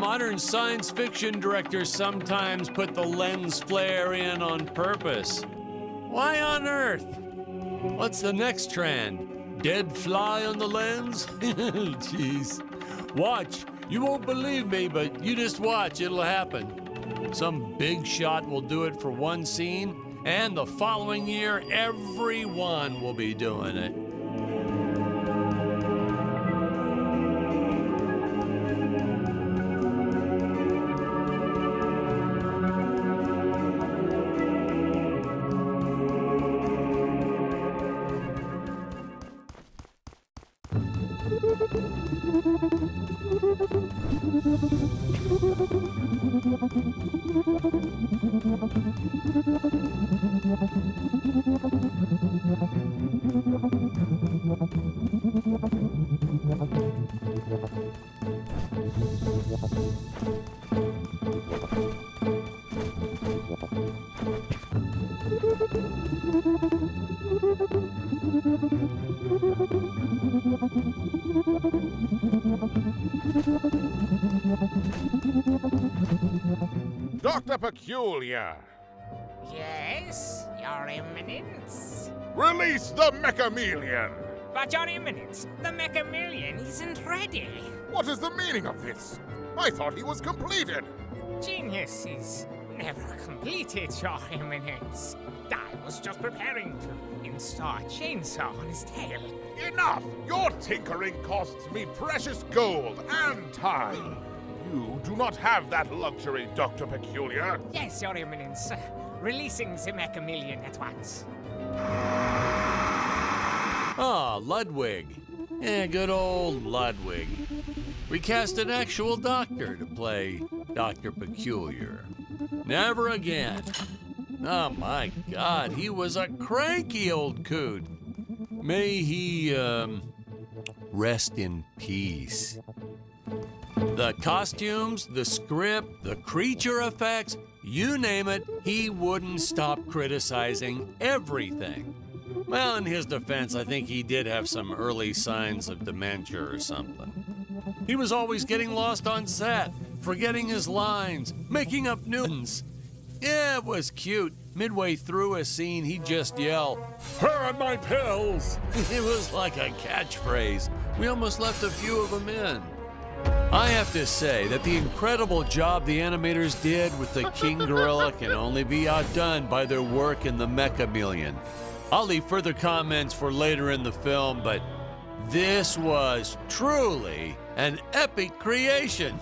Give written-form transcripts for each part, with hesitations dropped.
modern science fiction directors sometimes put the lens flare in on purpose. Why on earth? What's the next trend? Dead fly on the lens? Jeez. Watch. You won't believe me, but you just watch. It'll happen. Some big shot will do it for one scene, and the following year, everyone will be doing it. Dr. Peculiar! Yes, Your Eminence? Release the Mechameleon! But Your Eminence, the Mechameleon isn't ready. What is the meaning of this? I thought he was completed! Genius is never completed, Your Eminence. I was just preparing to install a chainsaw on his tail. Enough! Your tinkering costs me precious gold and time! You do not have that luxury, Dr. Peculiar. Yes, Your Eminence. Releasing the Mechameleon at once. Ah, Ludwig. Yeah, good old Ludwig. We cast an actual doctor to play Dr. Peculiar. Never again. Oh my God, he was a cranky old coot. May he, rest in peace. The costumes, the script, the creature effects, you name it, he wouldn't stop criticizing everything. Well, in his defense, I think he did have some early signs of dementia or something. He was always getting lost on set, forgetting his lines, making up new ones. Yeah, it was cute. Midway through a scene, he'd just yell, "Where are my pills?" It was like a catchphrase. We almost left a few of them in. I have to say that the incredible job the animators did with the King Gorilla can only be outdone by their work in the Mechameleon. I'll leave further comments for later in the film, but this was truly an epic creation.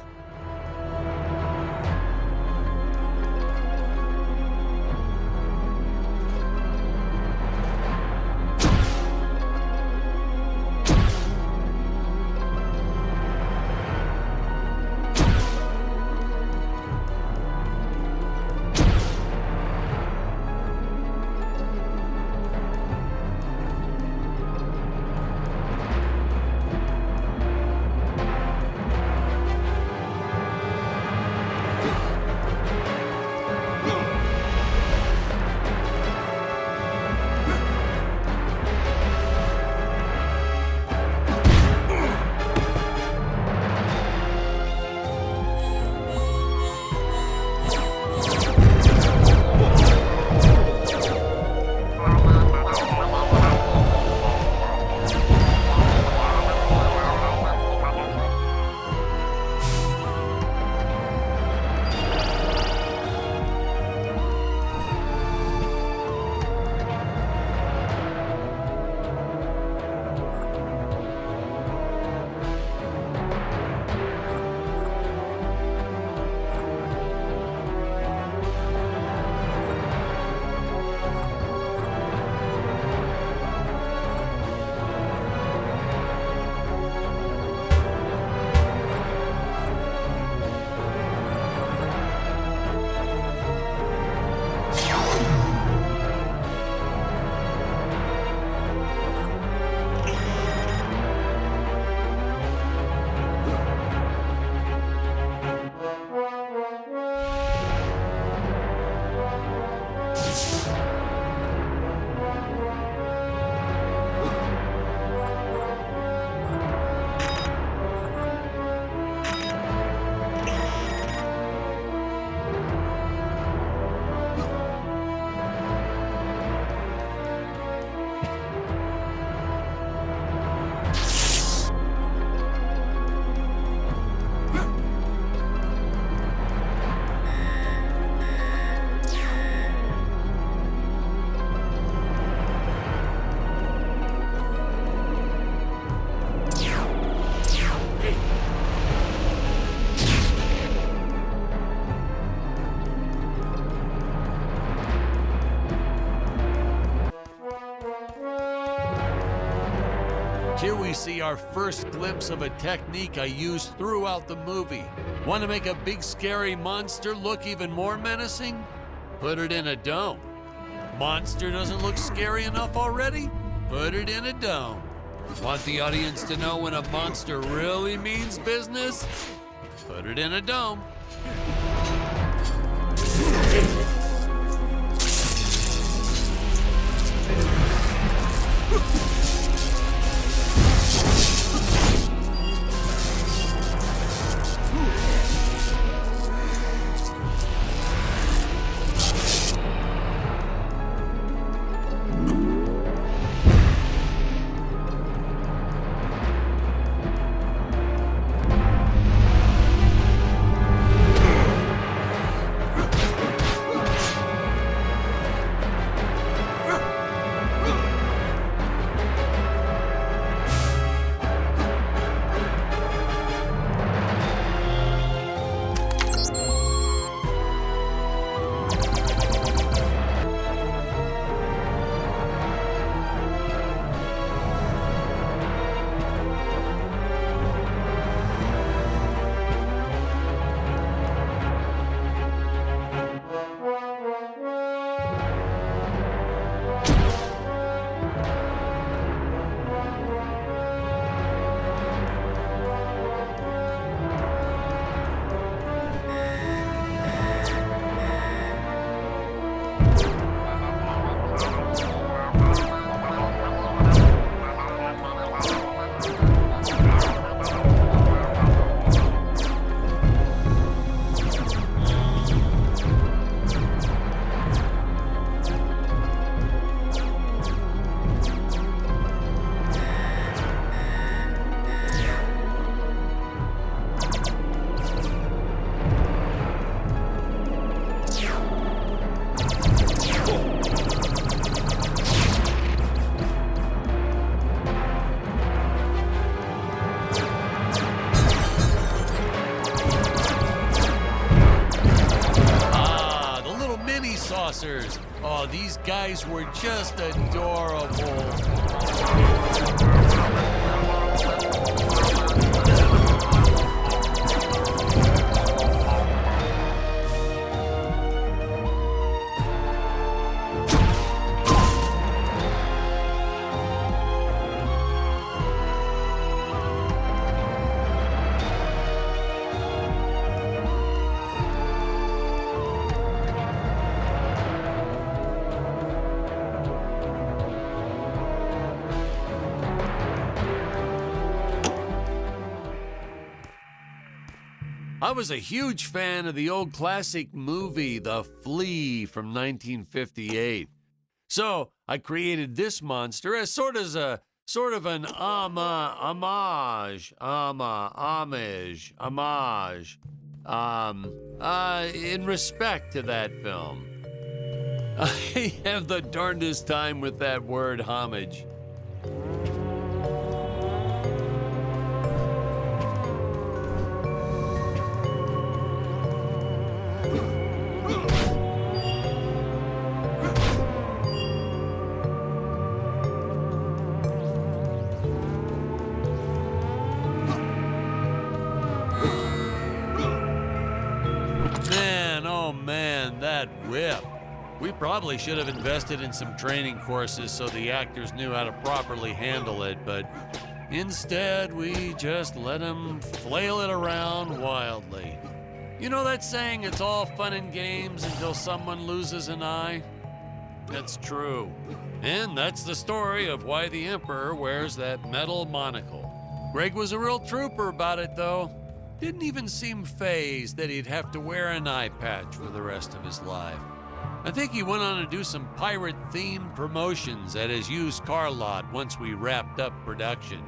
we see our first glimpse of a technique I used throughout the movie. Want to make a big scary monster look even more menacing? Put it in a dome. Monster doesn't look scary enough already? Put it in a dome. Want the audience to know when a monster really means business? Put it in a dome. Saucers. Oh, these guys were just adorable. I was a huge fan of the old classic movie, The Flea from 1958. So I created this monster as sort of an homage in respect to that film. I have the darndest time with that word, homage. That whip. We probably should have invested in some training courses so the actors knew how to properly handle it, but instead we just let them flail it around wildly. You know that saying, it's all fun and games until someone loses an eye? That's true. And that's the story of why the Emperor wears that metal monocle. Greg was a real trooper about it, though. Didn't even seem fazed that he'd have to wear an eye patch for the rest of his life. I think he went on to do some pirate-themed promotions at his used car lot once we wrapped up production.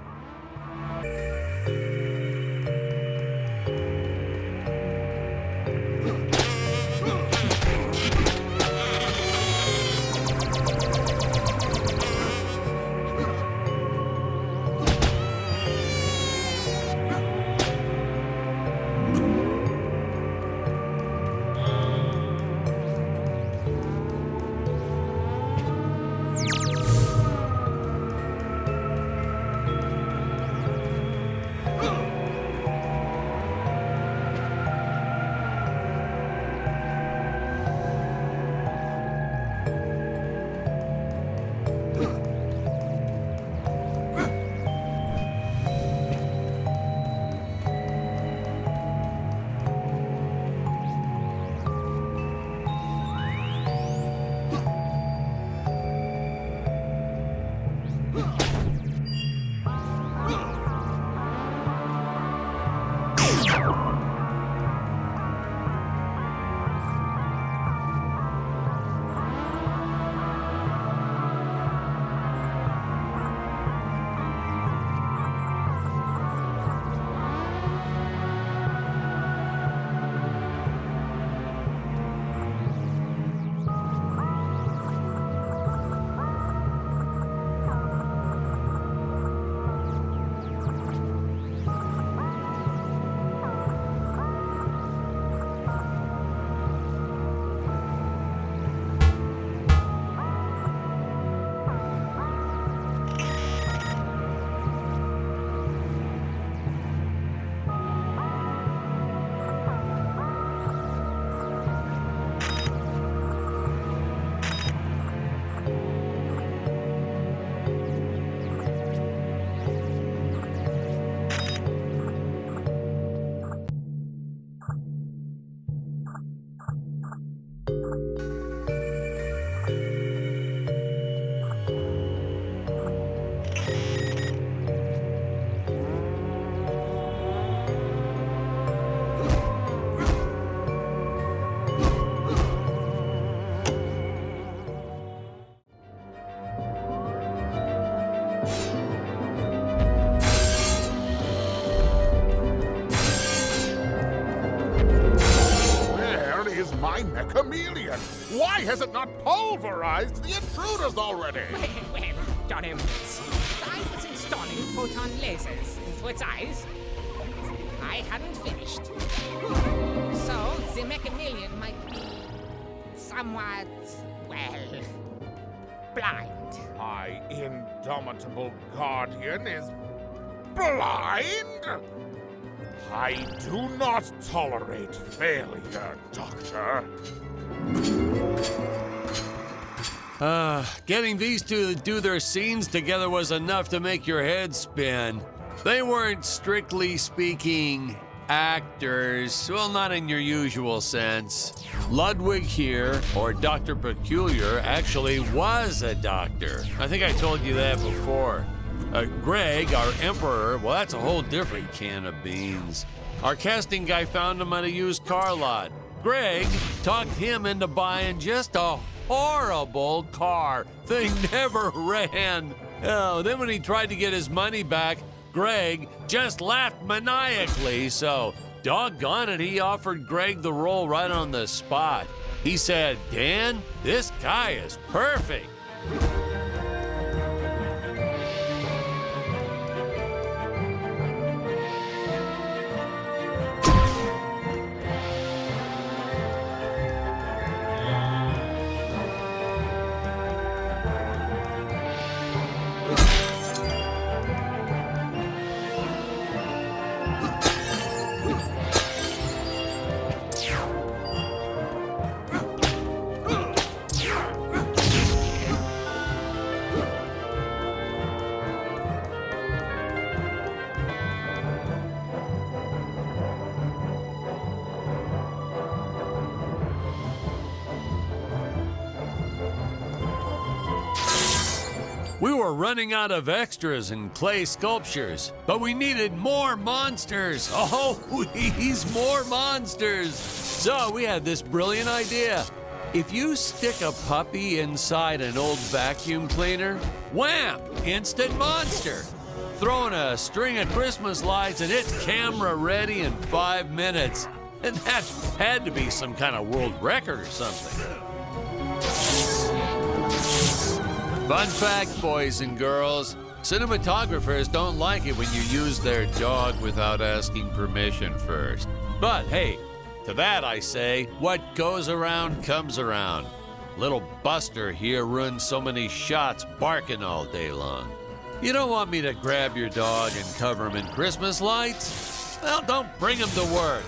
my mechameleon? Why has it not pulverized the intruders already? Well, Your Eminence, I was installing photon lasers into its eyes. I hadn't finished. So, the mechameleon might be somewhat, well, blind. My indomitable guardian is blind? I do not tolerate failure, Doctor. Getting these two to do their scenes together was enough to make your head spin. They weren't, strictly speaking, actors. Well, not in your usual sense. Ludwig here, or Dr. Peculiar, actually was a doctor. I think I told you that before. Greg, our emperor, well, that's a whole different can of beans. Our casting guy found him at a used car lot. Greg talked him into buying just a horrible car. Thing never ran. Oh, then when he tried to get his money back, Greg just laughed maniacally, so doggone it, he offered Greg the role right on the spot. He said, "Dan, this guy is perfect." We were running out of extras and clay sculptures, but we needed more monsters. Oh, please, more monsters. So we had this brilliant idea. If you stick a puppy inside an old vacuum cleaner, wham, instant monster. Throw in a string of Christmas lights and it's camera ready in 5 minutes. And that had to be some kind of world record or something. Fun fact, boys and girls, cinematographers don't like it when you use their dog without asking permission first. But hey, to that I say, what goes around comes around. Little Buster here ruined so many shots barking all day long. You don't want me to grab your dog and cover him in Christmas lights? Well, don't bring him to work.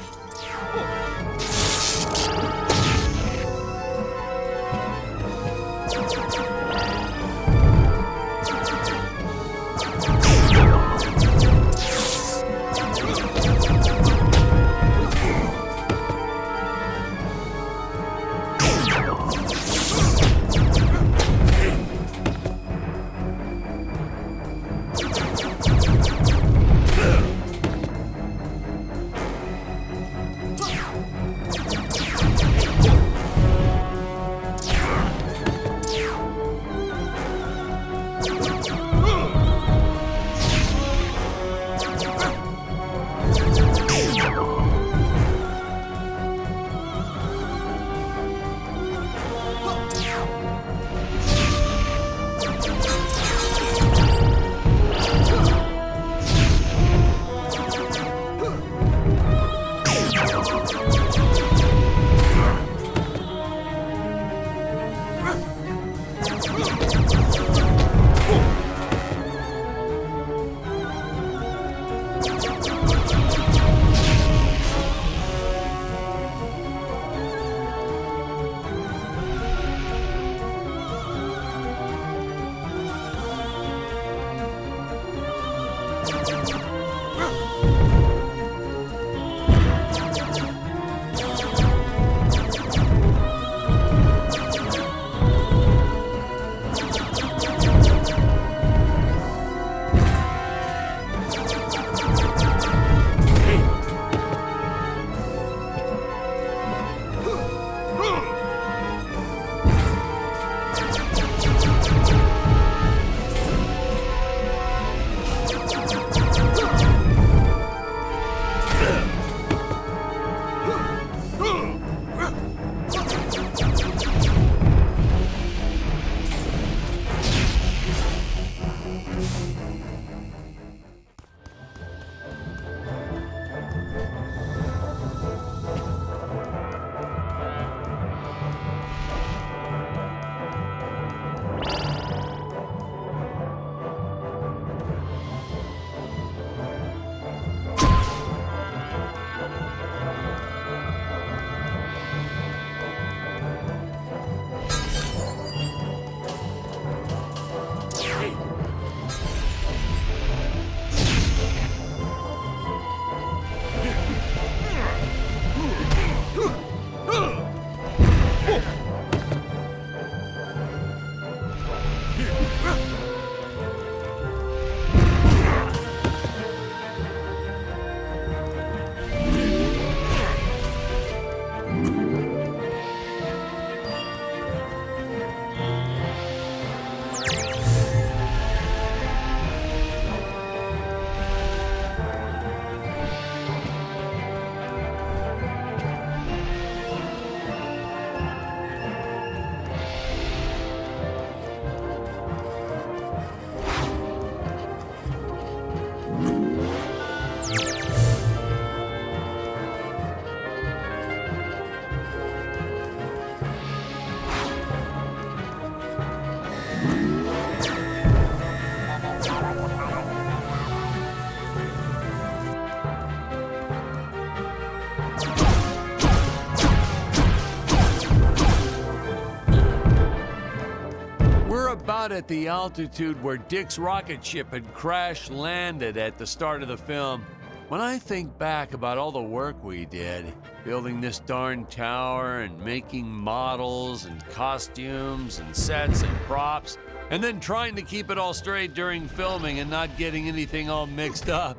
at the altitude where Dick's rocket ship had crash landed at the start of the film. When I think back about all the work we did, building this darn tower and making models and costumes and sets and props, and then trying to keep it all straight during filming and not getting anything all mixed up.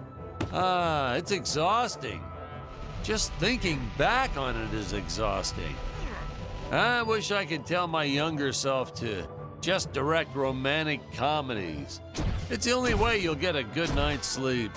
It's exhausting. Just thinking back on it is exhausting. I wish I could tell my younger self to just direct romantic comedies. It's the only way you'll get a good night's sleep.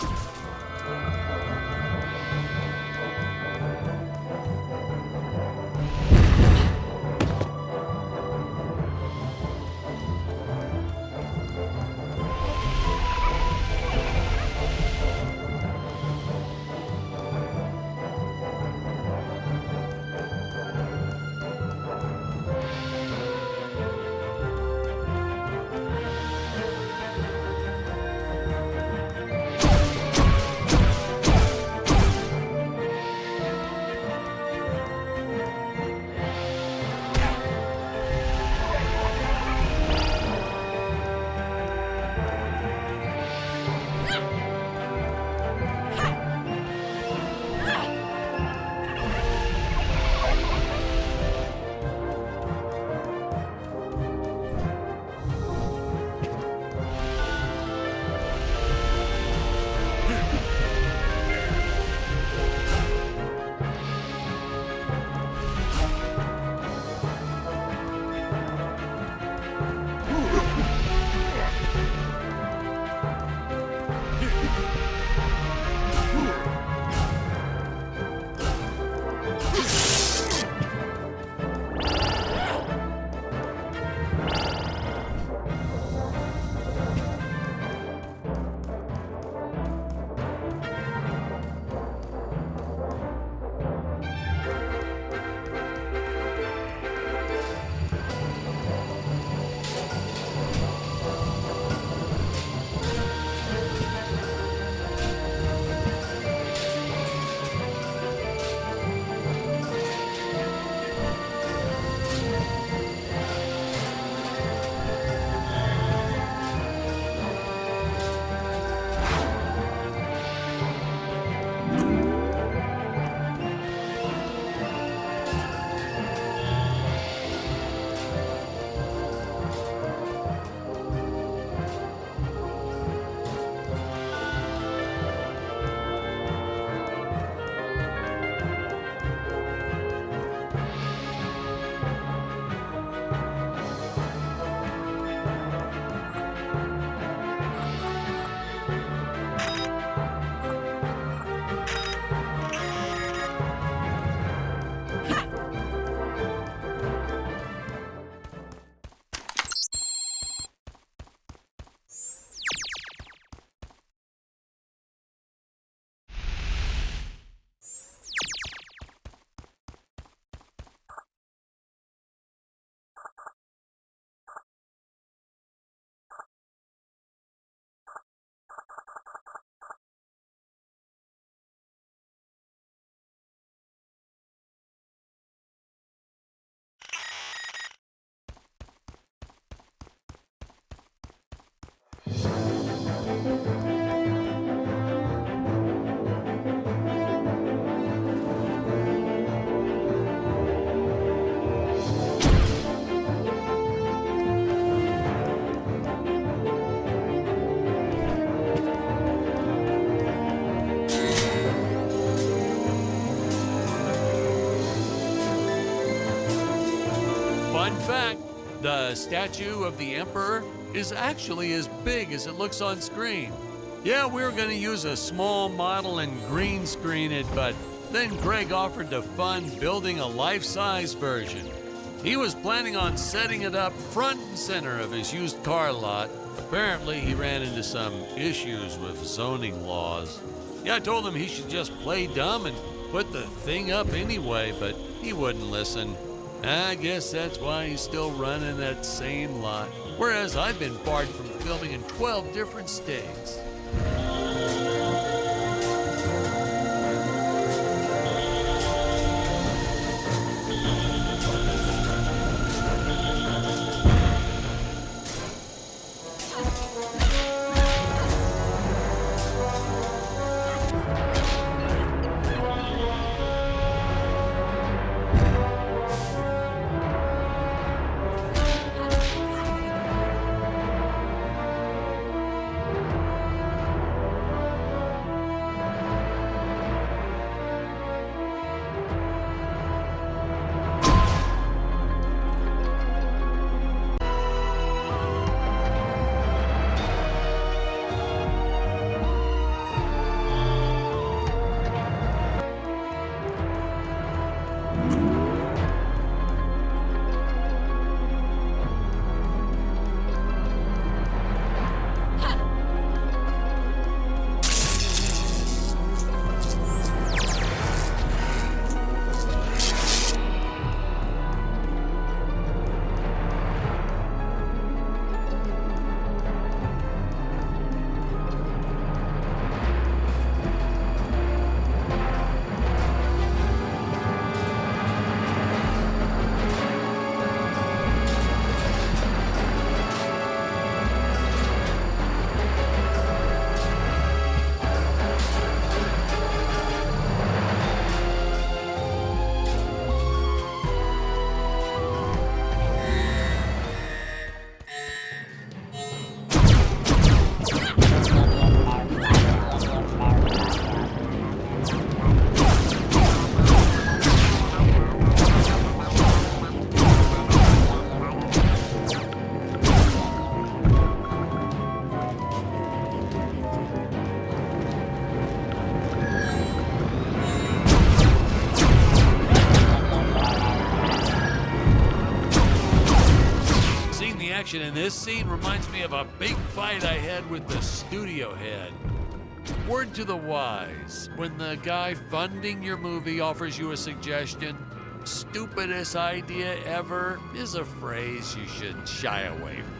Fun fact, the statue of the Emperor is actually as big as it looks on screen. Yeah, we were going to use a small model and green screen it, but then Greg offered to fund building a life-size version. He was planning on setting it up front and center of his used car lot. Apparently, he ran into some issues with zoning laws. Yeah, I told him he should just play dumb and put the thing up anyway, but he wouldn't listen. I guess that's why he's still running that same lot, whereas I've been barred from filming in 12 different states. action in this scene reminds me of a big fight I had with the studio head. Word to the wise, when the guy funding your movie offers you a suggestion, stupidest idea ever is a phrase you should shy away from.